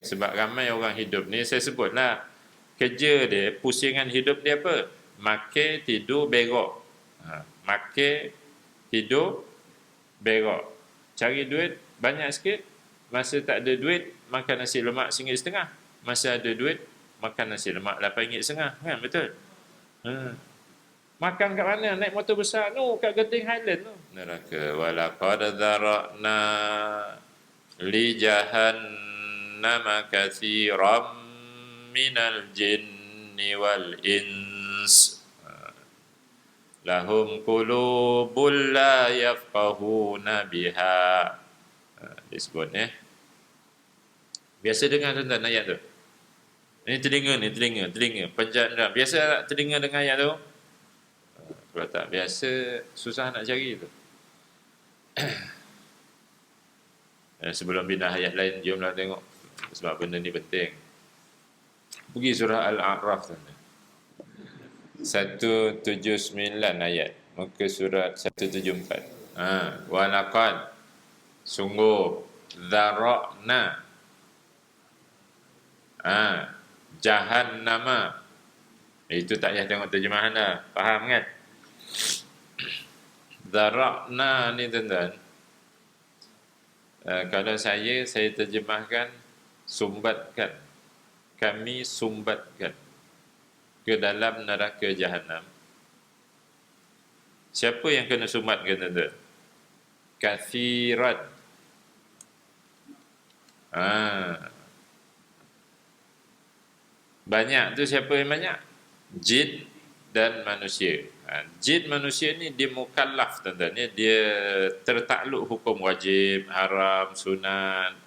Sebab ramai orang hidup ni, saya sebutlah, kerja dia, pusingan hidup dia apa? Makan, tidur, berak. Makan, tidur, berak. Cari duit banyak sikit. Masa tak ada duit, makan nasi lemak RM1.50. Masa ada duit, makan nasi lemak RM8.50. Kan, betul? Makan kat mana? Naik motor besar tu, kat Genting Highland tu. Neraka. Walaqad dzara'na li jahannama katsiran minal jinni wal ins. Lahum qulubun la yafqahuna biha. Disebut Biasa dengar tuan-tuan ayat tu. Ini telinga. Panjang. Biasa telinga dengar ayat tu? Kalau tak biasa, susah nak cari tu. Sebelum pindah ayat lain, jomlah tengok. Sebab benda ni penting. Pergi surah Al-A'raf tuan-tuan. 179 ayat. Muka surat 174. Walaqad, sungguh, dzara'na, jahannama. Itu tak payah tengok terjemahan dah. Faham kan? Dzara'na ni tuan-tuan, kalau saya terjemahkan sumbatkan. Kami sumbatkan ke dalam neraka jahanam. Siapa yang kena sumbatkan tuan-tuan? Kathirat. Banyak tu siapa yang banyak? Jin dan manusia. Jin manusia ni dia mukallaf tuan-tuan. Dia tertakluk hukum wajib, haram, sunat,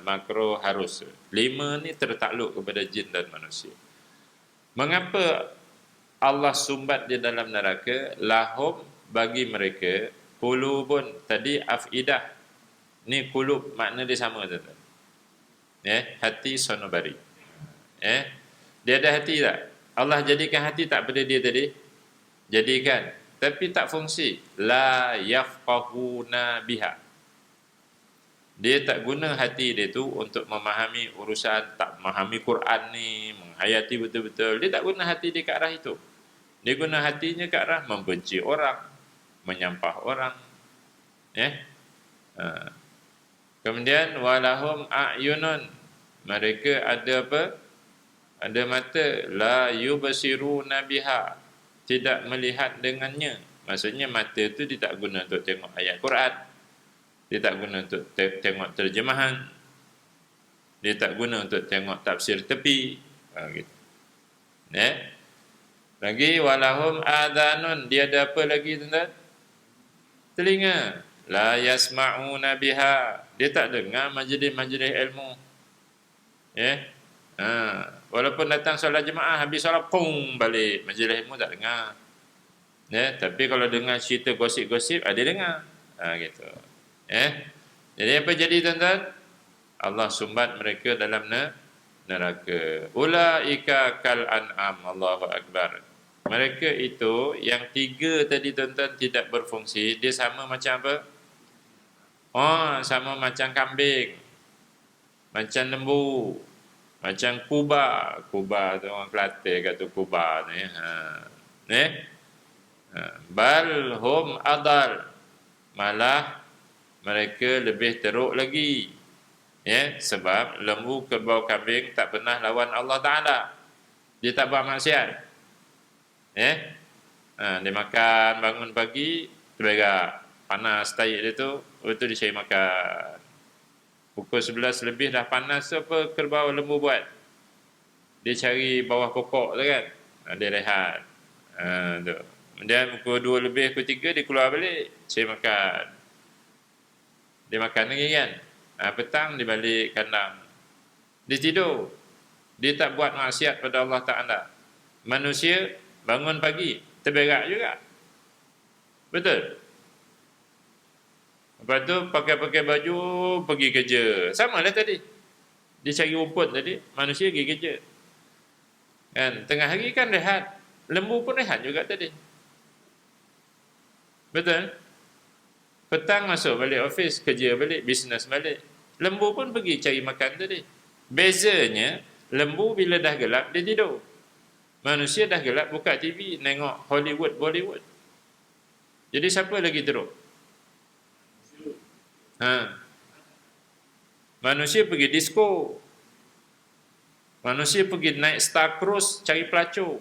makruh, harus. 5 ni tertakluk kepada jin dan manusia. Mengapa Allah sumbat di dalam neraka? Lahum, bagi mereka, qulubun, tadi afidah. Ni qulub makna dia sama tuan-tuan. Hati sonobari. Dia ada hati tak? Allah jadikan hati tak pada dia tadi? Jadikan. Tapi tak fungsi. La yafqahuna biha. Dia tak guna hati dia tu untuk memahami urusan, tak memahami Quran ni, menghayati betul-betul. Dia tak guna hati dia ke arah itu. Dia guna hatinya ke arah membenci orang, menyampah orang. Kemudian walahum a'yunun. Mereka ada apa? Ada mata. La yubsiruna biha. Tidak melihat dengannya. Maksudnya mata tu dia tak guna untuk tengok ayat Quran. Dia tak guna untuk tengok terjemahan. Dia tak guna untuk tengok tafsir tepi. Gitu. Lagi walahum adhanun. Dia ada apa lagi tuan-tuan? Telinga. La yasma'una biha. Dia tak dengar majlis-majlis ilmu. Walaupun datang solat jemaah, habis solat pung balik, majlis ilmu tak dengar. Tapi kalau dengar cerita gosip-gosip, ada dengar. Gitu. Jadi apa jadi tuan-tuan? Allah sumbat mereka dalam neraka. Ulaika kal an'am. Allahu akbar. Mereka itu yang 3 tadi tuan-tuan tidak berfungsi. Dia sama macam apa? Sama macam kambing, macam lembu, macam kuba. Kuba tu orang Kelantan kata kuba ni. Bal hum adal. Malah mereka lebih teruk lagi. Sebab lembu, kerbau, kambing tak pernah lawan Allah Ta'ala. Dia tak buat maksiat. Dia makan, bangun pagi, terberak. Panas tahi dia tu, betul dia cari makan. Pukul 11 lebih dah panas tu, apa kerbau lembu buat? Dia cari bawah pokok tu kan. Dia rehat. Tu. Kemudian pukul 2 lebih, pukul 3 dia keluar balik, cari makan. Dia makan lagi kan. Petang dia balik kandang. Dia tidur. Dia tak buat maksiat pada Allah Ta'ala. Manusia bangun pagi, terberak juga. Betul? Lepas tu pakai baju, pergi kerja. Sama lah tadi. Dia cari rumput tadi, manusia pergi kerja. Kan? Tengah hari kan rehat. Lembu pun rehat juga tadi. Betul? Petang masuk balik office, kerja balik, bisnes balik. Lembu pun pergi cari makan tadi. Bezanya, lembu bila dah gelap, dia tidur. Manusia dah gelap, buka TV, tengok Hollywood, Bollywood. Jadi siapa lagi teruk? Manusia pergi disco. Manusia pergi naik Star Cruise, cari pelacur.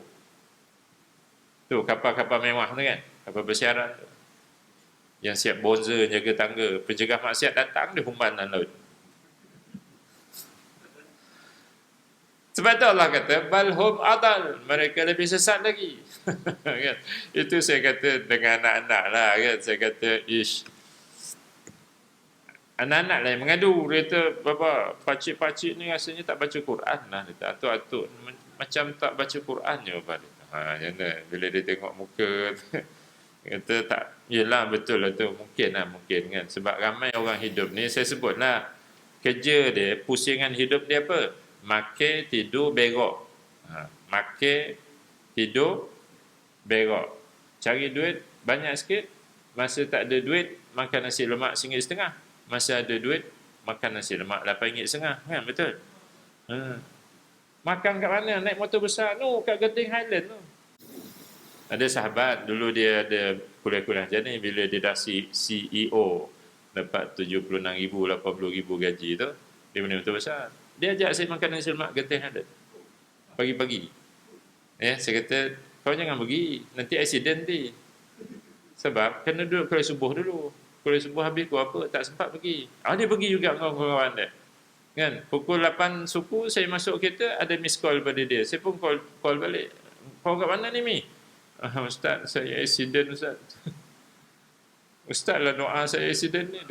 Tu kapal-kapal mewah tu kan, kapal bersiaran tu. Yang siap bonza, jaga tangga, penjegah maksiat datang, dia humban dalam laut. Sebab tu Allah kata, balhum adal, mereka lebih sesat lagi. Kan? Itu saya kata dengan anak-anak lah kan, saya kata, anak-anak lah yang mengadu. Dia kata, bapa, pakcik-pakcik ni rasanya tak baca Quran lah. Dia kata, atuk-atuk macam tak baca Quran je. Bapa. Bila dia tengok muka, dia kata tak, yelah betul lah tu, mungkin kan. Sebab ramai orang hidup ni, saya sebut lah, kerja dia, pusingan hidup dia apa? Makan, tidur, berok. Makan, tidur, berok. Cari duit banyak sikit. Masa tak ada duit, makan nasi lemak RM1.50. Masa ada duit, makan nasi lemak RM8.50. Kan, betul? Makan kat mana? Naik motor besar. No, kat Genting Highland tu. Ada sahabat, dulu dia ada kuliah-kuliah macam ni. Bila dia dah CEO, dapat RM76,000, RM80,000 gaji tu, dia beli motor besar. Dia ajak saya makan nasi lemak Genting Highland pagi-pagi. Saya kata, kau jangan pergi, nanti accident nanti. Sebab kena duduk kuliah subuh dulu. Kuliah subuh habis pukul apa, tak sempat pergi. Dia pergi juga dengan kawan-kawan dia. Kan? Pukul 8 suku saya masuk kereta, ada miss call pada dia. Saya pun call balik. Kau kat mana ni, Mi? Ustaz, saya accident, Ustaz. Ustaz lah doa saya accident ni.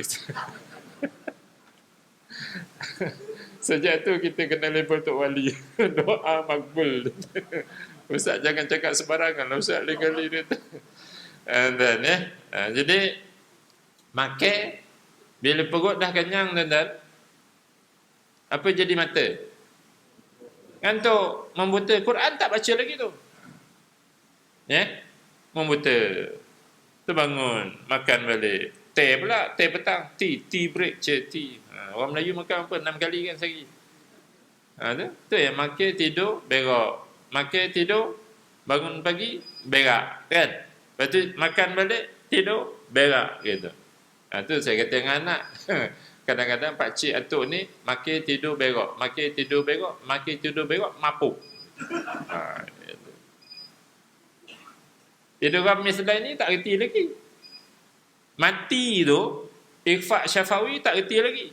Sejak tu kita kena label Tok Wali. Doa makbul. Ustaz jangan cakap sembarangan. Ustaz legally dia. And then, jadi makan, bila perut dah kenyang dan apa jadi mata? Ngantuk, membuta. Quran tak baca lagi tu. Membuta. Terbangun, makan balik. Teh pula, teh petang. Tea break, tea. Orang Melayu makan apa? 6 kali kan sehari. Tu yang makan, tidur, berak. Makan, tidur, bangun pagi, berak. Kan? Lepas tu makan balik, tidur, berak. Gitu. Tu saya kata dengan anak. Kadang-kadang pakcik atuk ni, makan, tidur, berak. Makan, tidur, berak. Makan, tidur, berak, mapuk. Gitu. Tidur Khamis lain ni tak reti lagi. Mati tu, Ikhfaq Syafawi tak reti lagi.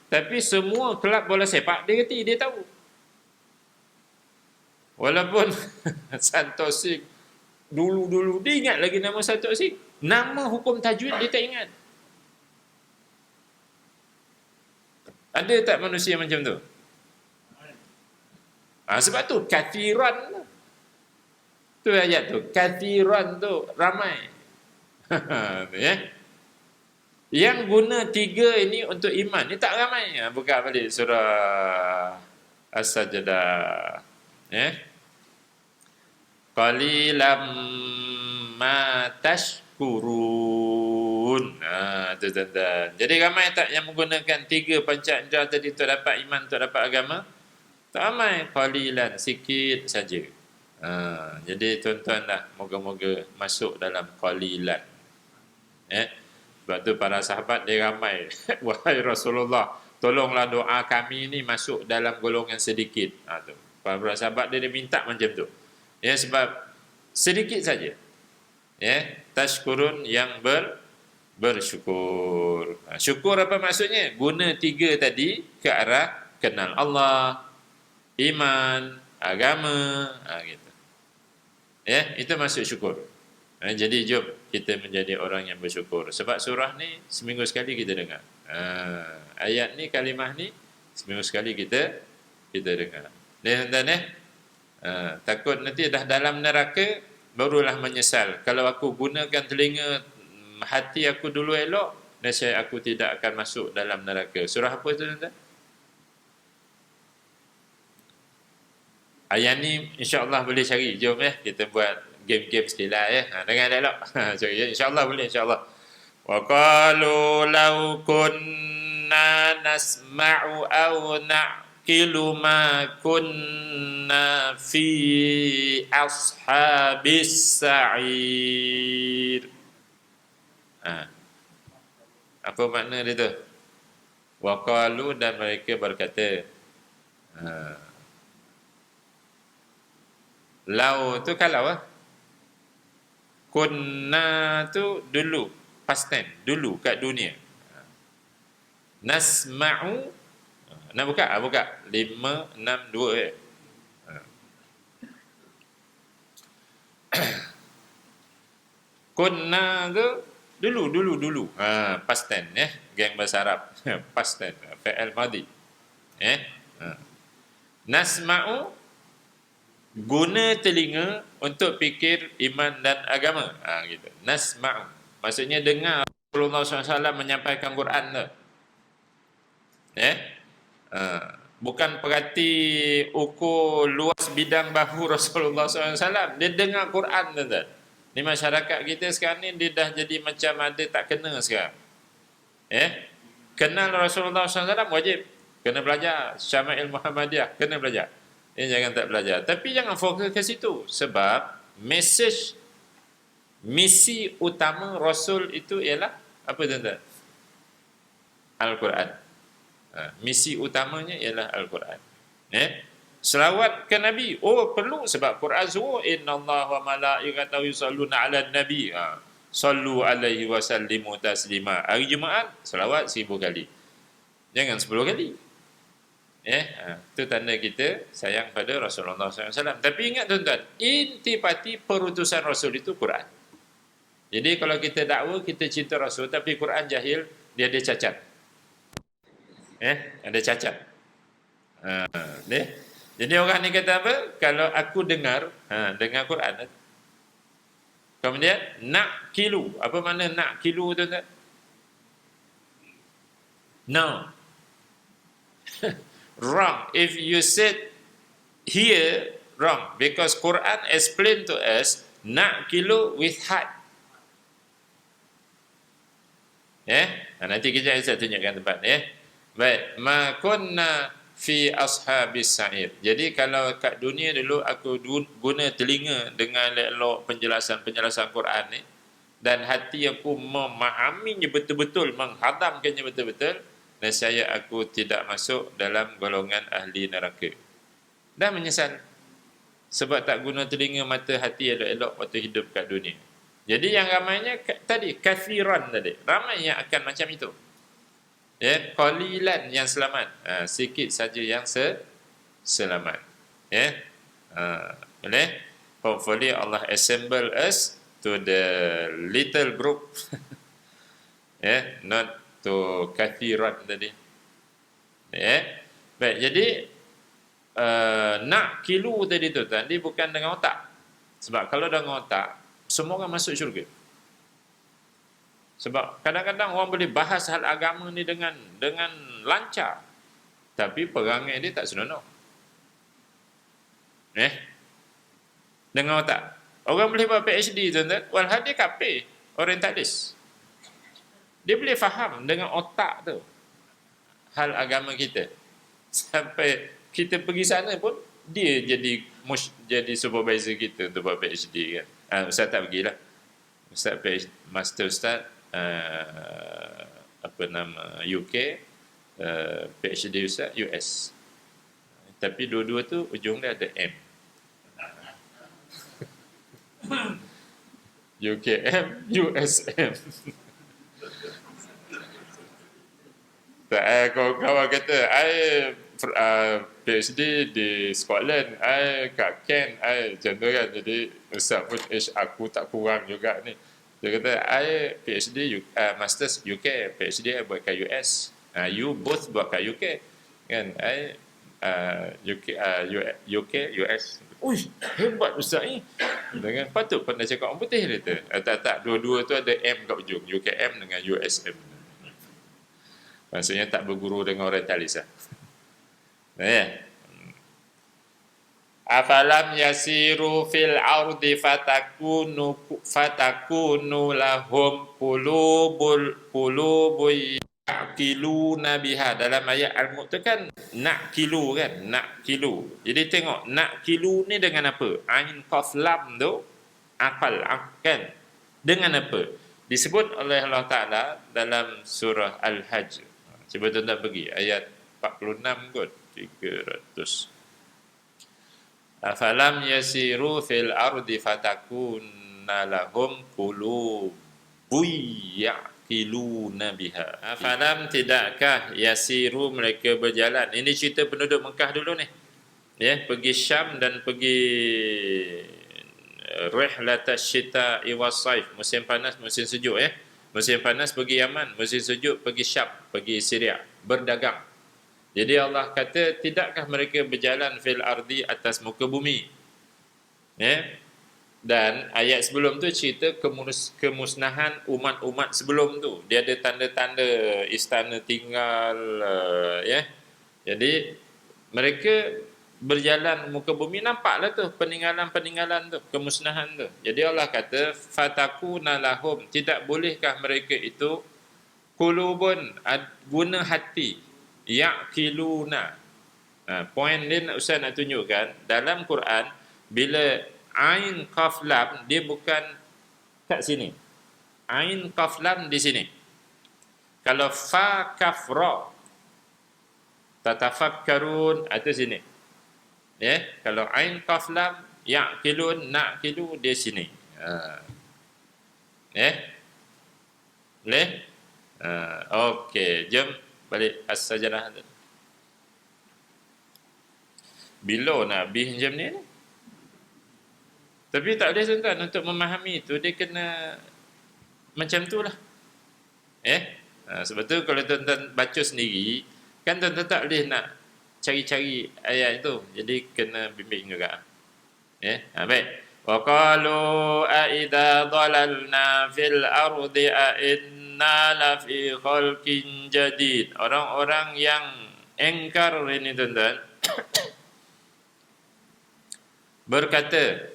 Tapi semua kelab bola sepak dia reti, dia tahu. Walaupun Santosi dulu dia ingat lagi nama Santosi, nama hukum tajwid dia tak ingat. Ada tak manusia macam tu? Sebab tu kathiran tu ayat tu, kathiran tu ramai. Yang guna 3 ini untuk iman ni tak ramai. Buka balik surah As-Sajdah. Qalilam ma tashkurun. Tu tuan-tuan. Jadi ramai tak yang menggunakan 3 panca indera tadi untuk dapat iman, untuk dapat agama? Tak ramai. Qalilan, sikit saja. Jadi tuan-tuan lah, moga-moga masuk dalam qalilan. Sebab tu para sahabat dia ramai. Wahai Rasulullah, tolonglah doa kami ni masuk dalam golongan sedikit. Tu. Para sahabat dia minta macam tu. Sebab sedikit saja. Tashkurun yang bersyukur. Syukur apa maksudnya? Guna 3 tadi ke arah kenal Allah, iman, agama, gitu. Itu maksud syukur. Jadi jom kita menjadi orang yang bersyukur. Sebab surah ni seminggu sekali kita dengar. Ayat ni, kalimah ni seminggu sekali kita dengar. Dan takut nanti dah dalam neraka barulah menyesal. Kalau aku gunakan telinga hati aku dulu elok, nescaya aku tidak akan masuk dalam neraka. Surah apa tu tuan-tuan? Ayat ni insya-Allah boleh cari. Jom kita buat game-game sikit lah dengan elok. Insya-Allah boleh, insya-Allah. Wa qalu law kunna kunna nasma'u aw na'qilu ma kunna fi ashabis sa'ir. Apa makna dia tu? Wa qalu, dan mereka berkata. Lau tu kalau kunna tu dulu, past tense, dulu kat dunia. Nasma'u, nak buka? Buka 5, 6, 2 Kunna tu dulu. Past tense geng bahasa Arab. Past tense, fi'il madhi. Nasma'u, guna telinga untuk fikir iman dan agama. Gitu. Nasma'u, maksudnya dengar Rasulullah SAW menyampaikan Quran tu. Bukan perhati ukur luas bidang bahu Rasulullah SAW. Dia dengar Quran tu. Ni masyarakat kita sekarang ni, dia dah jadi macam ada tak kena sekarang. Kenal Rasulullah SAW wajib. Kena belajar. Syama'il Muhammadiyah, kena belajar. Jangan tak belajar. Tapi jangan fokus ke situ. Sebab misi utama Rasul itu ialah apa tuan-tuan? Al-Quran. Misi utamanya ialah Al-Quran. Selawat ke Nabi, perlu, sebab Quran suruh innallaha wa malaikatahu yusalluna 'alan nabi. Sallu alaihi wa sallimu taslima. Hari Jumaat selawat 1000 kali. Jangan 10 kali. Itu tanda kita sayang pada Rasulullah SAW. Tapi ingat tuan-tuan, intipati perutusan Rasul itu Quran. Jadi kalau kita dakwa, kita cinta Rasul, tapi Quran jahil, dia ada cacat. Ada cacat. Jadi orang ni kata apa? Kalau aku dengar Quran. Kemudian nak kilu. Apa makna nak kilu tuan-tuan? No. Wrong. If you said here, wrong. Because Quran explain to us nak kilo with heart. Nanti kejap saya tunjukkan tempat. Baik. Ma kunna fi ashabis sa'ir. Jadi kalau kat dunia dulu aku guna telinga dengan elok penjelasan Quran ni, dan hati aku memahaminya betul-betul, menghadamkannya betul-betul, nescaya aku tidak masuk dalam golongan ahli neraka. Dah menyesal sebab tak guna telinga, mata, hati elok-elok waktu hidup kat dunia. Jadi yang ramainya tadi, kathiran tadi, ramai yang akan macam itu. Qalilan yang selamat, sikit saja yang selamat. Boleh? Hopefully Allah assemble us to the little group. Not to kathiran tadi. Baik, jadi nak kilu tadi tu tadi bukan dengan otak. Sebab kalau dengan otak, semua orang masuk syurga. Sebab kadang-kadang orang boleh bahas hal agama ni dengan lancar, tapi perangai dia tak senonoh. Dengan otak. Orang boleh buat PhD tuan-tuan, walhal dia kafir, orientalis. Dia boleh faham dengan otak tu hal agama kita. Sampai kita pergi sana pun, dia jadi supervisor kita untuk buat PhD kan. Ustaz tak pergilah. Ustaz PhD, Master Ustaz UK, PhD Ustaz US. Tapi dua-dua tu ujung dia ada M. UKM, USM. Kawan kata, PhD di Scotland, kat Kent, macam tu kan. Jadi Ustaz pun, aku tak kurang juga ni. Dia kata, PhD, Masters UK, PhD buat kat US. You both buat kat UK. Kan, UK, US. Uish, hebat Ustaz ni. Dengan patut pernah cakap orang putih dia tu. Tak, dua-dua tu ada M kat ujung. UKM dengan USM. Maksudnya tak berguru dengan orientalis lah. Afalam yasiru fil ardi fatakunu lahum qulubun Ya'kiluna biha. Dalam ayat Al-Mulk tu kan nak kilu kan, nak kilu. Jadi tengok nak kilu ni dengan apa? Ain qaf lam tu akal kan. Dengan apa? Disebut oleh Allah Taala dalam surah Al-Hajj. Cuba tuan-tuan pergi ayat 46 kot, 300. Afalam yasiru fil ardi fatakuna lahum qulubun ya'qiluna biha. Afalam tidakkah yasiru mereka berjalan. Ini cerita penduduk Mekah dulu ni. Ya, pergi Syam dan pergi rihlatash syita'i was-saif, musim panas, musim sejuk ya. Musim panas pergi Yaman, musim sejuk pergi Syam, pergi Syria, berdagang. Jadi Allah kata, tidakkah mereka berjalan fil ardi atas muka bumi? Ya. Dan ayat sebelum tu cerita kemusnahan umat-umat sebelum tu. Dia ada tanda-tanda istana tinggal ya. Jadi mereka berjalan muka bumi, nampaklah tu peninggalan-peninggalan tu, kemusnahan tu. Jadi Allah kata fatakuna lahum, tidak bolehkah mereka itu qulubun, guna hati, ya'qiluna. Poin dia Ustaz nak tunjukkan dalam Quran bila ain qaf lam dia bukan kat sini. Ain qaf lam di sini. Kalau fa kaf ra tatafakkarun atau sini. Ya, kalau ain qaf lam ya'qilun na'qilu di sini. Ya. Boleh? Okey, jom balik as-sajadah. Bila Nabi macam ni? Tapi tak boleh tuan-tuan, untuk memahami itu dia kena macam tu lah. Sebab tu kalau tuan-tuan baca sendiri, kan tuan-tuan tak boleh nak cari-cari ayat itu. Jadi kena bimbing juga. Baik. Wa qalu a idza dhalalna fil ardi a inna la fi khalqin jadid. Orang-orang yang engkar ini tuan-tuan berkata,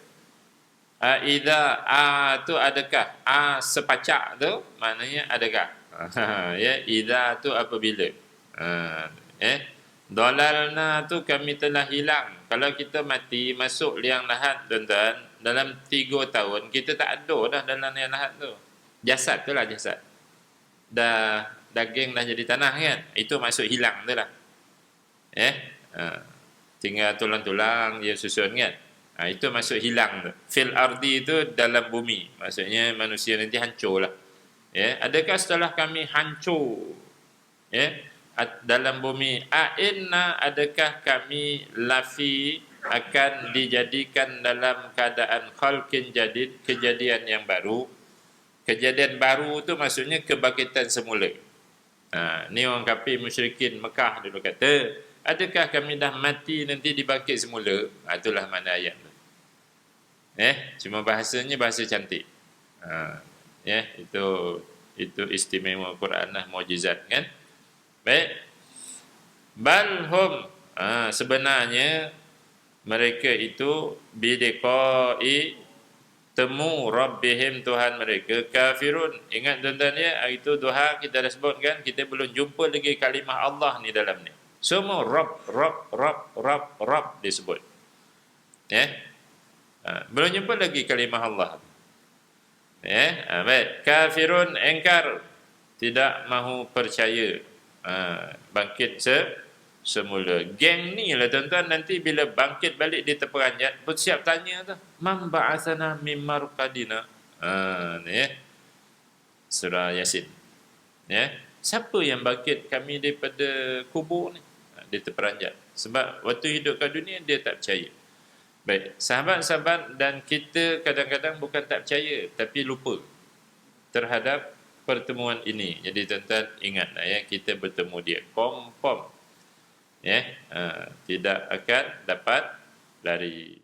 idza tu adakah? Sepacak tu maknanya adakah? Ya, idza tu apabila. Dalalna tu kami telah hilang. Kalau kita mati masuk liang lahat tuan-tuan, dalam 3 tahun kita tak ada dah dalam liang lahat tu. Jasad tu lah jasad. Dah daging dah jadi tanah kan? Itu masuk hilang tu lah. Tinggal tulang-tulang dia susun kan? Itu masuk hilang tu. Fil ardi itu dalam bumi. Maksudnya manusia nanti hancur lah. Adakah setelah kami hancur dalam bumi, inna adakah kami lafi akan dijadikan dalam keadaan khalqin jadid, kejadian yang baru. Kejadian baru tu maksudnya kebangkitan semula. Ni orang kafir musyrikin Mekah dulu kata, adakah kami dah mati nanti dibangkit semula? Itulah makna ayat tu. Cuma bahasanya bahasa cantik. Itu istimewa Quran lah, mukjizat kan. Baik. Balhum, sebenarnya mereka itu bidiqai, temu rabbihim, Tuhan mereka, kafirun. Ingat tuan-tuan ya, itu duha kita dah sebut kan, kita belum jumpa lagi kalimah Allah ni dalam ni. Semua Rabb disebut. Belum jumpa lagi kalimah Allah. Baik. Kafirun, engkar, tidak mahu percaya bangkit semula. Geng ni lah tuan-tuan, nanti bila bangkit balik dia terperanjat, bersiap tanya tu, man ba'athana mim marqadina. Surah Yasin. Siapa yang bangkit kami daripada kubur ni? Dia terperanjat. Sebab waktu hidup kat dunia dia tak percaya. Baik, sahabat-sahabat dan kita kadang-kadang bukan tak percaya tapi lupa terhadap pertemuan ini. Jadi tuan-tuan ingatlah kita bertemu dia confirm. Tidak akan dapat lari.